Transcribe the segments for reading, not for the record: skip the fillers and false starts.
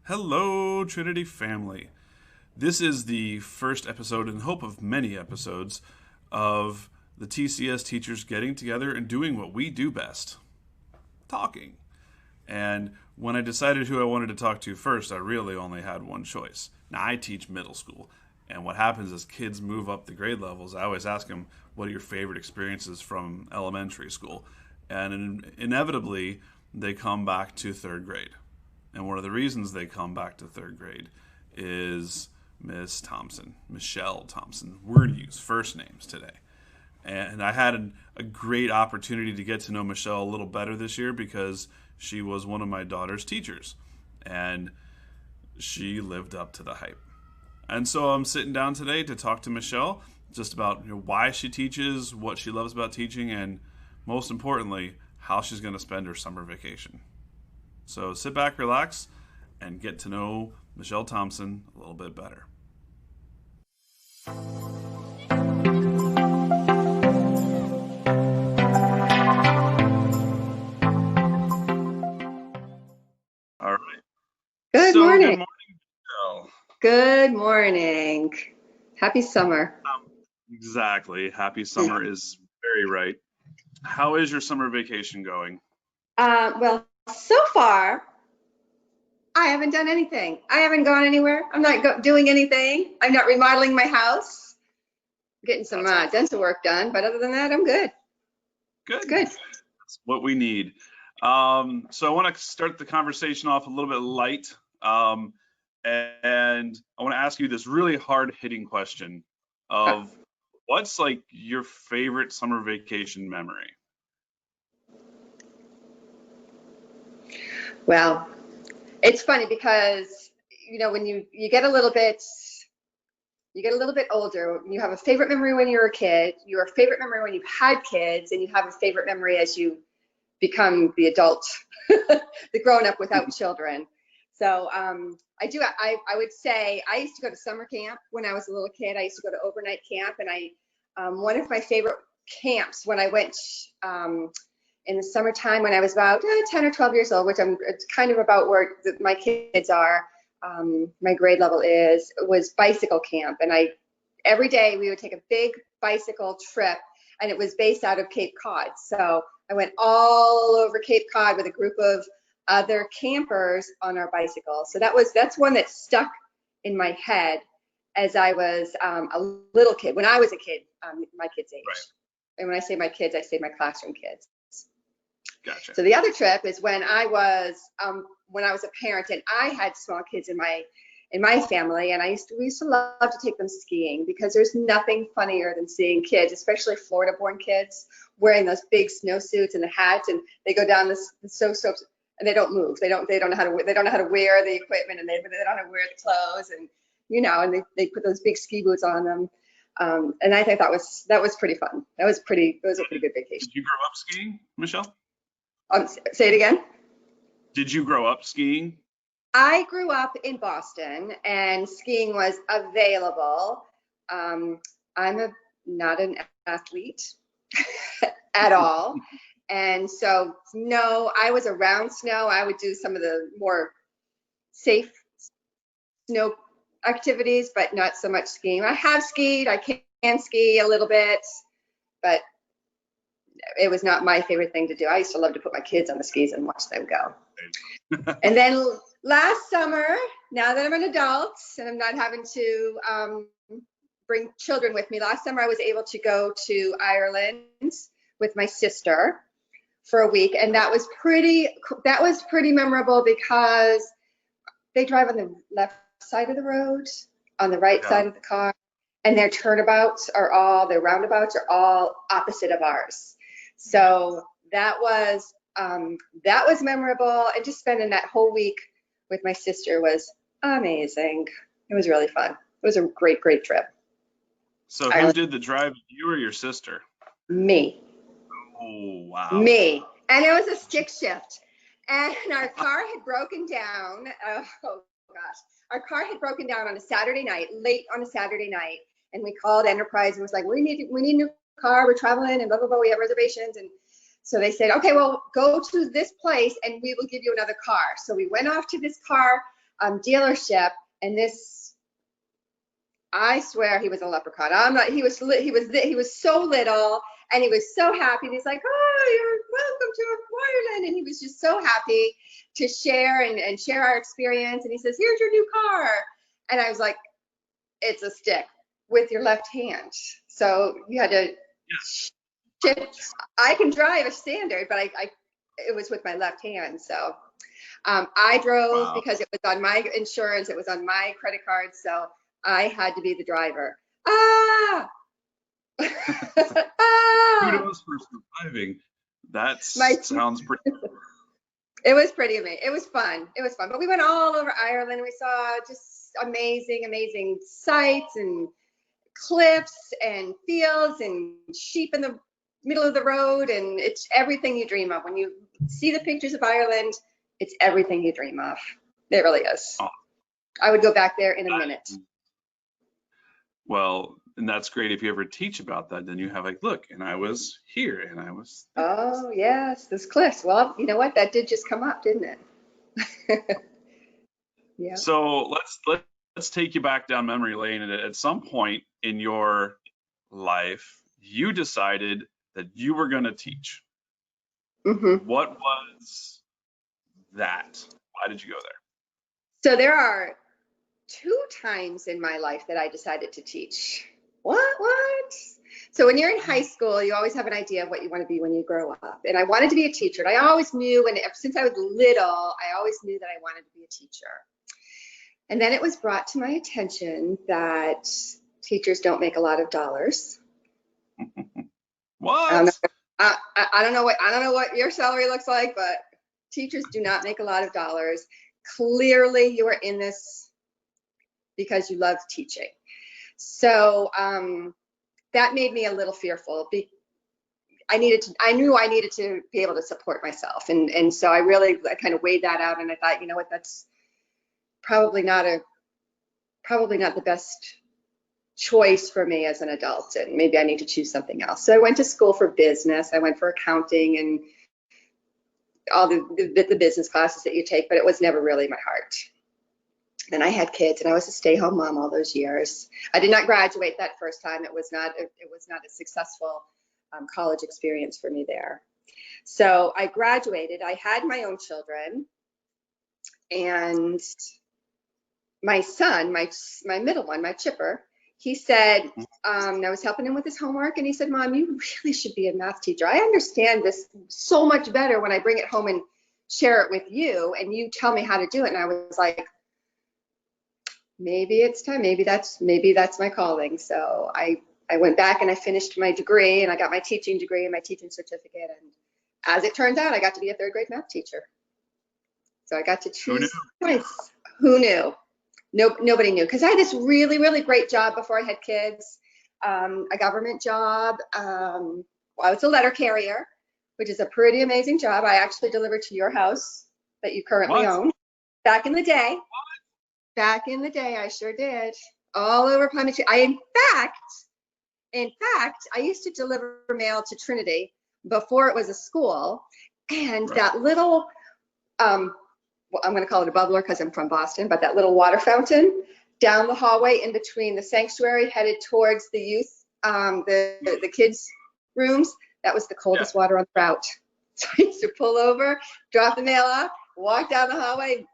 Hello, Trinity family. This is the first episode, in hope of many episodes, of the TCS teachers getting together and doing what we do best talking. And when I decided who I wanted to talk to first, I really only had one choice. Now, I teach middle school, and what happens as kids move up the grade levels, I always ask them, what are your favorite experiences from elementary school? And inevitably, they come back to third grade. And one of the reasons they come back to third grade is Miss Thompson, Michelle Thompson. We're going to use first names today. And I had a great opportunity to get to know Michelle a little better this year because she was one of my daughter's teachers. And she lived up to the hype. And so I'm sitting down today to talk to Michelle just about why she teaches, what she loves about teaching, and most importantly, how she's going to spend her summer vacation. So sit back, relax, and get to know Michelle Thompson a little bit better. All right. Good So, morning. good morning, Michelle. Good morning. Happy summer. Exactly. Happy summer is very right. How is your summer vacation going? Well, so far, I haven't done anything. I haven't gone anywhere. I'm not doing anything. I'm not remodeling my house. Getting some That's awesome. dental work done, but other than that, I'm good. Good. It's good. That's what we need. So I want to start the conversation off a little bit light. And I want to ask you this really hard-hitting question of what's like your favorite summer vacation memory? Well, it's funny because when you get a little bit older, you have a favorite memory when you were a kid, your favorite memory when you've had kids, and you have a favorite memory as you become the adult, the grown up without children. So I would say I used to go to summer camp when I was a little kid. I used to go to overnight camp, and one of my favorite camps when I went in the summertime when I was about 10 or 12 years old, which it's kind of about where my kids are, my grade level was bicycle camp. And every day we would take a big bicycle trip, and it was based out of Cape Cod. So I went all over Cape Cod with a group of other campers on our bicycles. So that's one that stuck in my head as I was a little kid. When I was a kid, my kids' age. Right. And when I say my kids, I say my classroom kids. Gotcha. So the other trip is when I was a parent and I had small kids in my family, and we used to love to take them skiing because there's nothing funnier than seeing kids, especially Florida-born kids, wearing those big snowsuits and the hats, and they go down the slopes and they don't move. They don't know how to wear the equipment, and they don't know how to wear the clothes, and and they put those big ski boots on them. And I think that was pretty fun. It was a pretty good vacation. Did you grow up skiing, Michelle? Say it again. Did you grow up skiing? I grew up in Boston, and skiing was available. I'm not an athlete at all. And so, no, I was around snow. I would do some of the more safe snow activities, but not so much skiing. I have skied. I can ski a little bit, but it was not my favorite thing to do. I used to love to put my kids on the skis and watch them go. And then last summer, now that I'm an adult and I'm not having to bring children with me, last summer I was able to go to Ireland with my sister for a week, and that was pretty memorable because they drive on the left side of the road, on the right side of the car, and their roundabouts are all opposite of ours. So that was memorable, and just spending that whole week with my sister was amazing. It was really fun. It was a great trip. So who did the drive, you or your sister? Me. Oh, wow. Me. And it was a stick shift. And our car had broken down. Oh, gosh. Our car had broken down on a Saturday night, late on a Saturday night. And we called Enterprise and was like, we need a new car. We're traveling and blah, blah, blah. We have reservations. And so they said, okay, well, go to this place and we will give you another car. So we went off to this car dealership, and this, I swear he was a leprechaun. I'm not. He was so little, and he was so happy. And he's like, "Oh, you're welcome to Ireland," and he was just so happy to share and share our experience. And he says, "Here's your new car," and I was like, "It's a stick with your left hand." So you had to shift. I can drive a standard, but it was with my left hand. So I drove because it was on my insurance. It was on my credit card. So I had to be the driver. Ah! Kudos for surviving. That sounds pretty. It was pretty amazing. It was fun. It was fun. But we went all over Ireland. We saw just amazing, amazing sights and cliffs and fields and sheep in the middle of the road. And it's everything you dream of. When you see the pictures of Ireland, it's everything you dream of. It really is. Oh. I would go back there in a minute. Well, and that's great if you ever teach about that. Then you have like, look, and I was here, and I was. Oh yes, this cliffs. Well, you know what? That did just come up, didn't it? Yeah. So let's take you back down memory lane. And at some point in your life, you decided that you were going to teach. Mm-hmm. What was that? Why did you go there? So there are 2 times in my life that I decided to teach. What? So when you're in high school, you always have an idea of what you want to be when you grow up. And I wanted to be a teacher. And I always knew, and since I was little, I always knew that I wanted to be a teacher. And then it was brought to my attention that teachers don't make a lot of dollars. What? I don't know what your salary looks like, but teachers do not make a lot of dollars. Clearly, you are in this because you love teaching. So that made me a little fearful. I knew I needed to be able to support myself, and so I kind of weighed that out, and I thought, you know what, that's probably not the best choice for me as an adult, and maybe I need to choose something else. So I went to school for business. I went for accounting and all the business classes that you take, but it was never really my heart. Then I had kids, and I was a stay-home mom all those years. I did not graduate that first time. It was not a successful college experience for me there. So I graduated. I had my own children, and my son, my middle one, my Chipper, he said, I was helping him with his homework, and he said, "Mom, you really should be a math teacher. I understand this so much better when I bring it home and share it with you, and you tell me how to do it." And I was like, maybe it's time. Maybe that's my calling. So I went back and I finished my degree, and I got my teaching degree and my teaching certificate. And as it turns out, I got to be a 3rd grade math teacher. So I got to choose twice. Who knew? Nobody knew, because I had this really, really great job before I had kids, a government job. I was a letter carrier, which is a pretty amazing job. I actually delivered to your house that you currently own. Back in the day. Back in the day, I sure did. All over Palm Beach. In fact, I used to deliver mail to Trinity before it was a school, and that little, well, I'm going to call it a bubbler because I'm from Boston, but that little water fountain down the hallway in between the sanctuary headed towards the youth, the kids' rooms, that was the coldest water on the route. So I used to pull over, drop the mail off, walk down the hallway,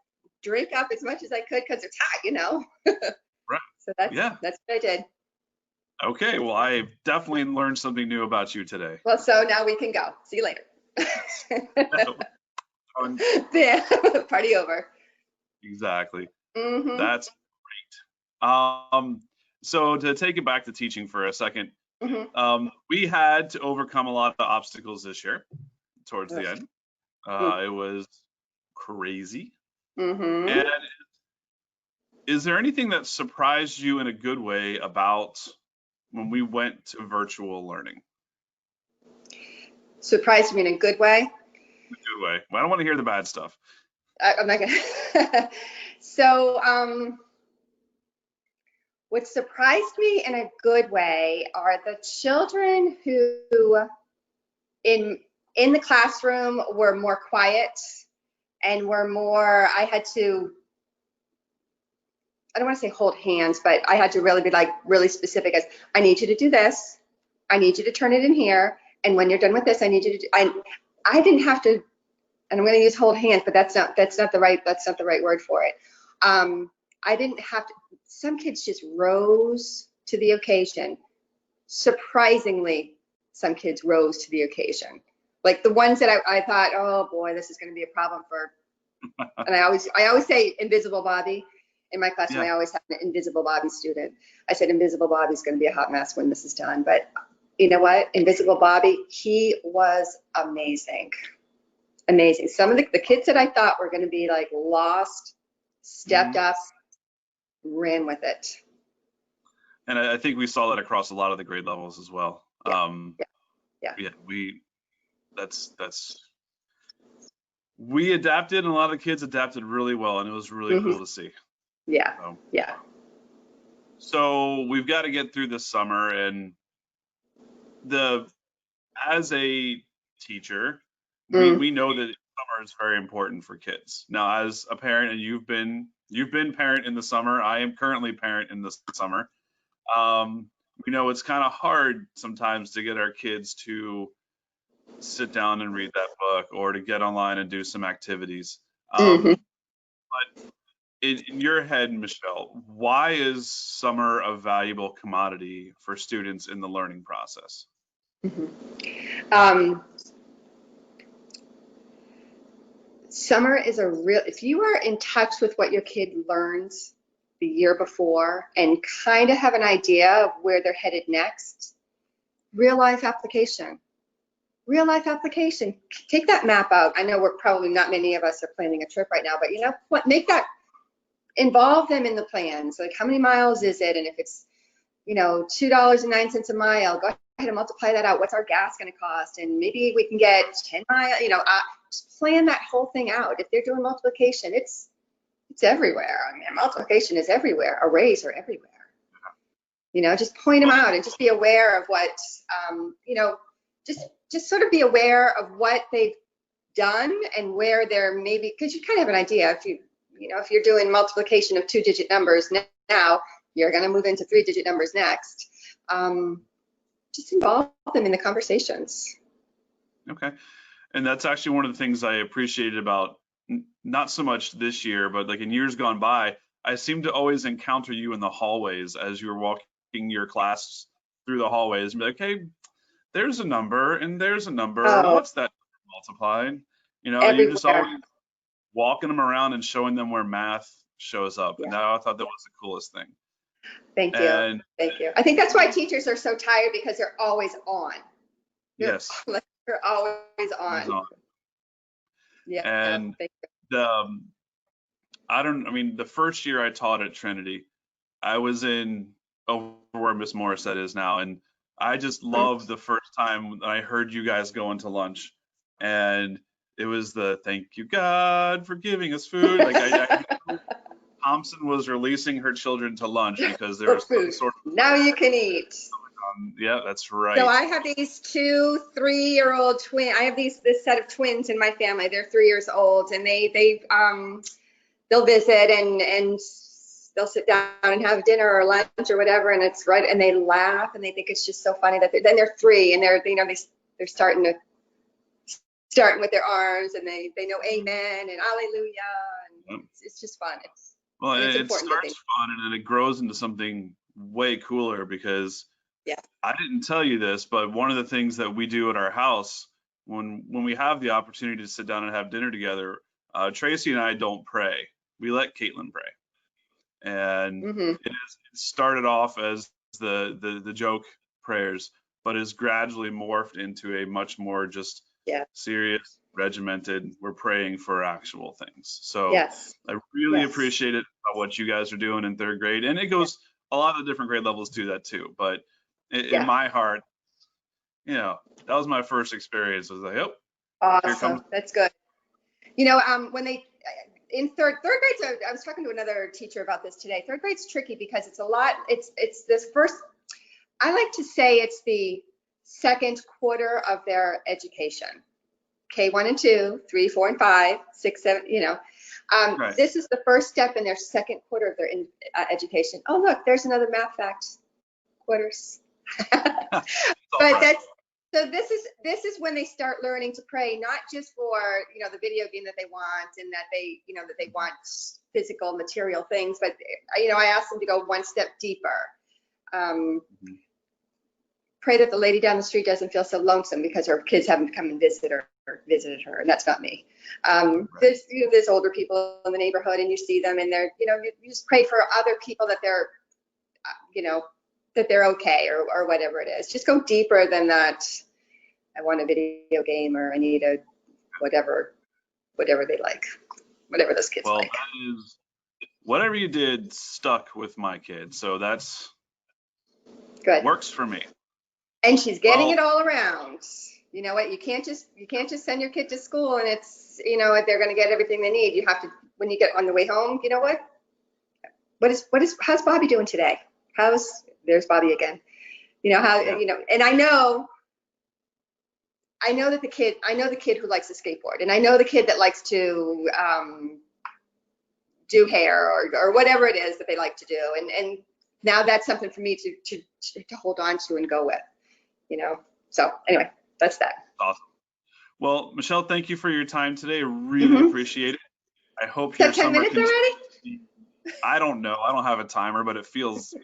drink up as much as I could because it's hot, you know. Right. So that's what I did. Okay, well, I definitely learned something new about you today. Well, so now we can go. See you later. Yeah, party over. Exactly. Mm-hmm. That's great. So to take it back to teaching for a second, we had to overcome a lot of obstacles this year towards the end. It was crazy. Mm-hmm. And is there anything that surprised you in a good way about when we went to virtual learning? Surprised me in a good way? In a good way. Well, I don't want to hear the bad stuff. I'm not gonna. So, what surprised me in a good way are the children who in the classroom were more quiet and were more, I had to I don't want to say hold hands, but I had to really be like really specific as I need you to do this. I need you to turn it in here. And when you're done with this, I need you to do, I didn't have to, and I'm going to use hold hands, but that's not the right word for it. I didn't have to, some kids just rose to the occasion. Surprisingly, some kids rose to the occasion. Like the ones that I thought, oh boy, this is going to be a problem for, and I always say Invisible Bobby. In my class, I always have an Invisible Bobby student. I said, Invisible Bobby's going to be a hot mess when this is done. But you know what? Invisible Bobby, he was amazing. Amazing. Some of the kids that I thought were going to be like lost, stepped up, ran with it. And I think we saw that across a lot of the grade levels as well. We adapted, and a lot of the kids adapted really well, and it was really cool to see. So we've got to get through this summer, and as a teacher, we know that summer is very important for kids. Now, as a parent, and you've been parent in the summer, I am currently parent in the summer. We know it's kind of hard sometimes to get our kids to sit down and read that book or to get online and do some activities. But in your head, Michelle, why is summer a valuable commodity for students in the learning process? Summer is if you are in touch with what your kid learns the year before and kind of have an idea of where they're headed next, real life application. Take that map out. I know we're probably not many of us are planning a trip right now, but involve them in the plans. Like how many miles is it? And if it's, $2.09 a mile, go ahead and multiply that out. What's our gas going to cost? And maybe we can get 10 miles, just plan that whole thing out. If they're doing multiplication, it's everywhere. I mean, multiplication is everywhere. Arrays are everywhere. Just point them out and just be aware of what, just sort of be aware of what they've done and where they're maybe, because you kind of have an idea. If you're doing multiplication of 2-digit numbers now, you're going to move into 3-digit numbers next. Just involve them in the conversations. Okay. And that's actually one of the things I appreciated about not so much this year, but like in years gone by, I seem to always encounter you in the hallways as you're walking your class through the hallways and be like, hey, there's a number and there's a number. Oh. What's that multiplied? You're just always walking them around and showing them where math shows up. And I thought that was the coolest thing. Thank you. Thank you. I think that's why teachers are so tired, because they're always on. They're always on. Yeah. And the first year I taught at Trinity, I was over where Miss Morissette is now, and I just loved the first time I heard you guys go into lunch, and it was the thank you God for giving us food. Like Thompson was releasing her children to lunch because there was some sort of now you can eat. Yeah, that's right. So I have these 2 3-year-old twins. I have this set of twins in my family. They're 3 years old, and they'll visit and they'll sit down and have dinner or lunch or whatever, and it's right, and they laugh and they think it's just so funny that they're 3 and they're starting with their arms, and they know amen and hallelujah, and it's just fun. It starts fun and then it grows into something way cooler, because I didn't tell you this, but one of the things that we do at our house when we have the opportunity to sit down and have dinner together, Tracy and I don't pray. We let Caitlin pray. And it started off as the joke prayers, but is gradually morphed into a much more just serious, regimented, we're praying for actual things. So I really appreciate it about what you guys are doing in 3rd grade. And it goes, a lot of the different grade levels do that too. But in my heart, that was my first experience. I was like, awesome. That's good. When they, in third grade, I was talking to another teacher about this today. 3rd grade's tricky because it's a lot, it's this first, I like to say it's the second quarter of their education. K1 and 2, 3, 4, and 5, 6, 7, Right. This is the first step in their second quarter of their education. Oh, look, there's another math fact. Quarters. It's all But right. so this is when they start learning to pray, not just for, the video game that they want and that they want physical material things, but I asked them to go one step deeper. Mhm. Pray that the lady down the street doesn't feel so lonesome because her kids haven't come and visited her, and that's not me. There's older people in the neighborhood, and you see them, and they're you just pray for other people that they're that they're okay, or whatever it is. Just go deeper than that. I want a video game, or I need a whatever they like, whatever those kids Well, like. that is whatever you did stuck with my kid, so that's Good. works for me. And she's getting Well, it all around. You know what? You can't just send your kid to school and it's they're going to get everything they need. You have to, when you get on the way home. You know what? How's Bobby doing today? There's Bobby again. And I know that the kid who likes to skateboard, and I know the kid that likes to do hair or whatever it is that they like to do, and now that's something for me to hold on to and go with. So anyway, that's that. awesome. Well, Michelle, thank you for your time today. Really appreciate it. I hope your 10 summer minutes already? I don't know. I don't have a timer, but it feels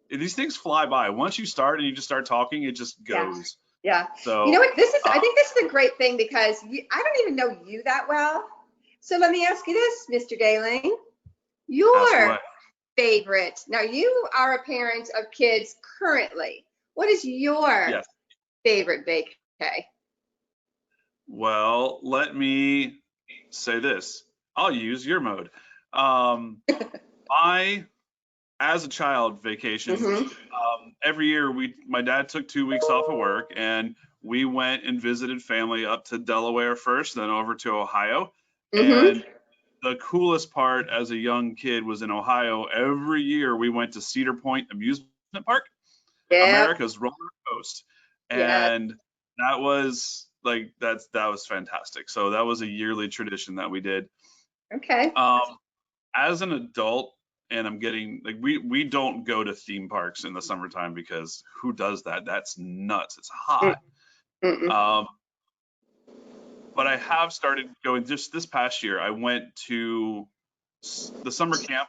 these things fly by. Once you start and you just start talking, it just goes. Yeah. So you know what? I think this is a great thing because I don't even know you that well. So let me ask you this, Mr. Daling. Your favorite. Now you are a parent of kids currently. What is your favorite vacay? Well, let me say this. I'll use your mode. As a child, vacation. Every year, my dad took 2 weeks off of work, and we went and visited family up to Delaware first, then over to Ohio. And the coolest part as a young kid was in Ohio. Every year, we went to Cedar Point Amusement Park, America's roller coaster, and that was that was fantastic. So that was a yearly tradition that we did. Okay. As an adult, and I'm getting we don't go to theme parks in the summertime because who does that? That's nuts. It's hot. But I have started going. Just this past year, I went to the summer camp,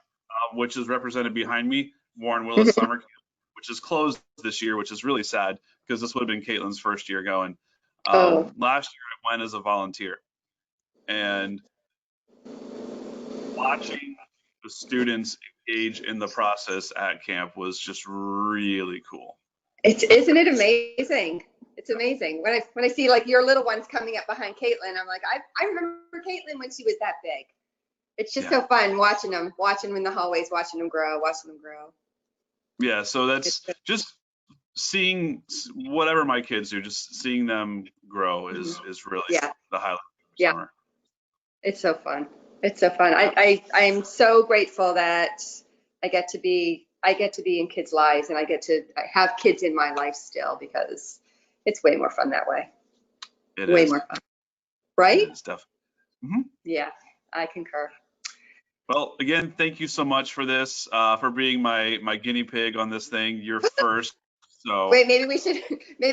which is represented behind me, Warren Willis Summer Camp, which is closed this year, which is really sad because this would have been Caitlin's first year going. Last year, I went as a volunteer, and watching the students engage in the process at camp was just really cool. Isn't it amazing? It's amazing when I see like your little ones coming up behind Caitlin. I'm like, I remember Caitlin when she was that big. It's just so fun watching them in the hallways, watching them grow. Yeah, so that's just seeing whatever my kids do, just seeing them grow is really the highlight of the summer. It's so fun. I'm so grateful that I get to be in kids' lives, and I have kids in my life still, because it's way more fun that way. It way is. more fun, right? It's definitely. Yeah, I concur. Well, again, thank you so much for this, for being my guinea pig on this thing. You're first. So wait, maybe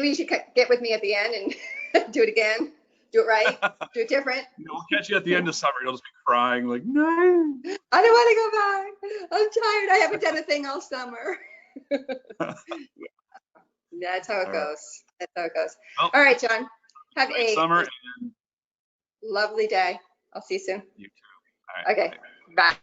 you should get with me at the end and do it again. Do it right. Do it different. We'll catch you at the end of summer. You'll just be crying like, no. I don't want to go back. I'm tired. I haven't done a thing all summer. That's how it goes. Well, all right, John. Have a summer and lovely day. I'll see you soon. You too. All right, okay. Bye.